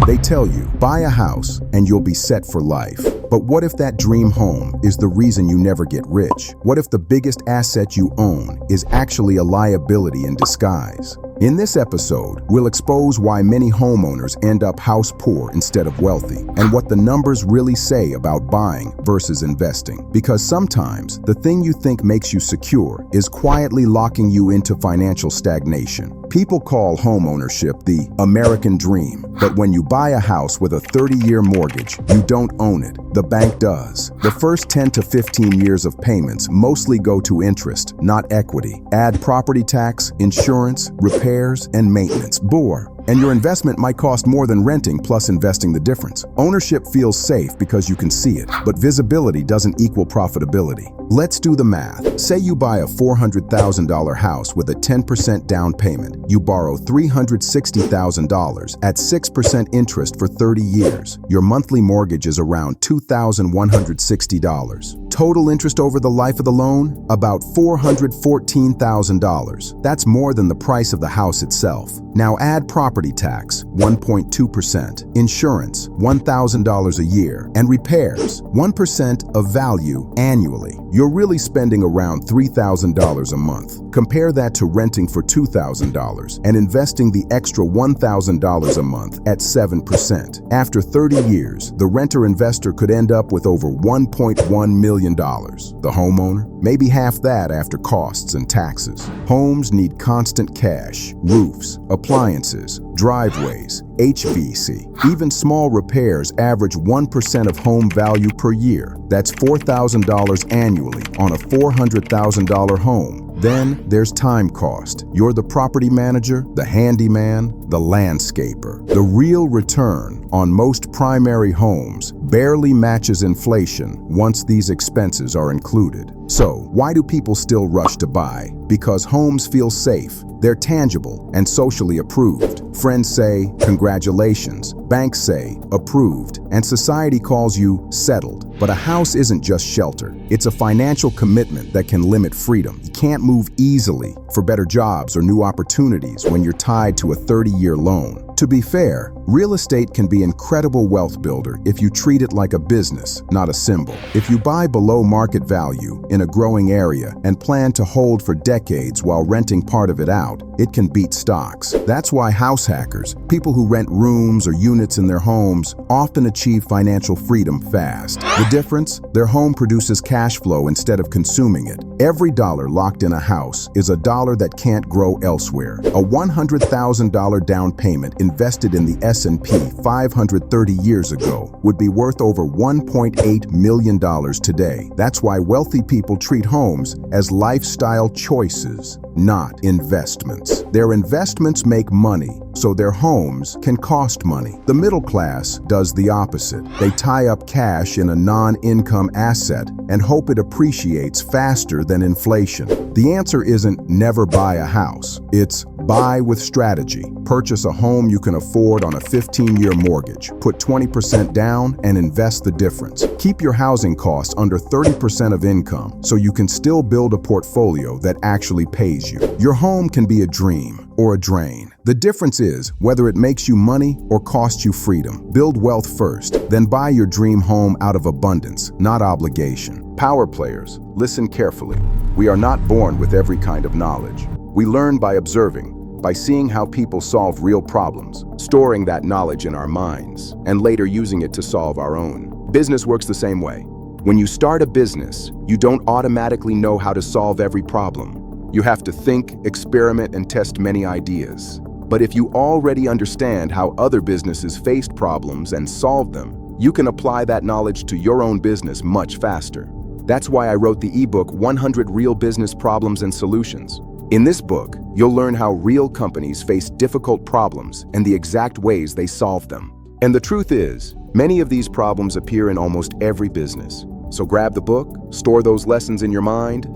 They tell you, buy a house and you'll be set for life. But what if that dream home is the reason you never get rich? What if the biggest asset you own is actually a liability in disguise? In this episode, we'll expose why many homeowners end up house poor instead of wealthy, and what the numbers really say about buying versus investing. Because sometimes, the thing you think makes you secure is quietly locking you into financial stagnation. People call homeownership the American dream, but when you buy a house with a 30-year mortgage, you don't own it. The bank does. The first 10 to 15 years of payments mostly go to interest, not equity. Add property tax, insurance, repairs, and maintenance. Bore. And your investment might cost more than renting plus investing the difference. Ownership feels safe because you can see it, but visibility doesn't equal profitability. Let's do the math. Say you buy a $400,000 house with a 10% down payment. You borrow $360,000 at 6% interest for 30 years. Your monthly mortgage is around $2,160. Total interest over the life of the loan? About $414,000. That's more than the price of the house itself. Now add property tax, 1.2%, insurance, $1,000 a year, and repairs, 1% of value annually. You're really spending around $3,000 a month. Compare that to renting for $2,000 and investing the extra $1,000 a month at 7%. After 30 years, the renter-investor could end up with over $1.1 million. The homeowner? Maybe half that after costs and taxes. Homes need constant cash, roofs, appliances, driveways, HVAC. Even small repairs average 1% of home value per year. That's $4,000 annually on a $400,000 home. Then there's time cost. You're the property manager, the handyman, the landscaper. The real return on most primary homes barely matches inflation once these expenses are included. So, why do people still rush to buy? Because homes feel safe, they're tangible and socially approved. Friends say, congratulations. Banks say, approved. And society calls you settled. But a house isn't just shelter. It's a financial commitment that can limit freedom. You can't move easily for better jobs or new opportunities when you're tied to a 30-year loan. To be fair, real estate can be an incredible wealth builder if you treat it like a business, not a symbol. If you buy below market value in a growing area and plan to hold for decades while renting part of it out, it can beat stocks. That's why house hackers, people who rent rooms or units in their homes, often achieve financial freedom fast. The difference? Their home produces cash flow instead of consuming it. Every dollar locked in a house is a dollar that can't grow elsewhere. A $100,000 down payment invested in the S&P 530 years ago would be worth over $1.8 million today. That's why wealthy people treat homes as lifestyle choices, not investments. Their investments make money, so their homes can cost money. The middle class does the opposite. They tie up cash in a non-income asset and hope it appreciates faster than inflation. The answer isn't never buy a house. It's buy with strategy. Purchase a home you can afford on a 15-year mortgage. Put 20% down and invest the difference. Keep your housing costs under 30% of income so you can still build a portfolio that actually pays you. Your home can be a dream or a drain. The difference is whether it makes you money or costs you freedom. Build wealth first, then buy your dream home out of abundance, not obligation. Power players, listen carefully. We are not born with every kind of knowledge. We learn by observing, by seeing how people solve real problems, storing that knowledge in our minds, and later using it to solve our own. Business works the same way. When you start a business, you don't automatically know how to solve every problem. You have to think, experiment, and test many ideas. But if you already understand how other businesses faced problems and solved them, you can apply that knowledge to your own business much faster. That's why I wrote the ebook 100 Real Business Problems and Solutions. In this book, you'll learn how real companies face difficult problems and the exact ways they solve them. And the truth is, many of these problems appear in almost every business. So grab the book, store those lessons in your mind,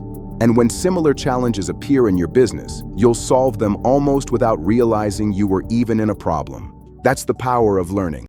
and when similar challenges appear in your business, you'll solve them almost without realizing you were even in a problem. That's the power of learning.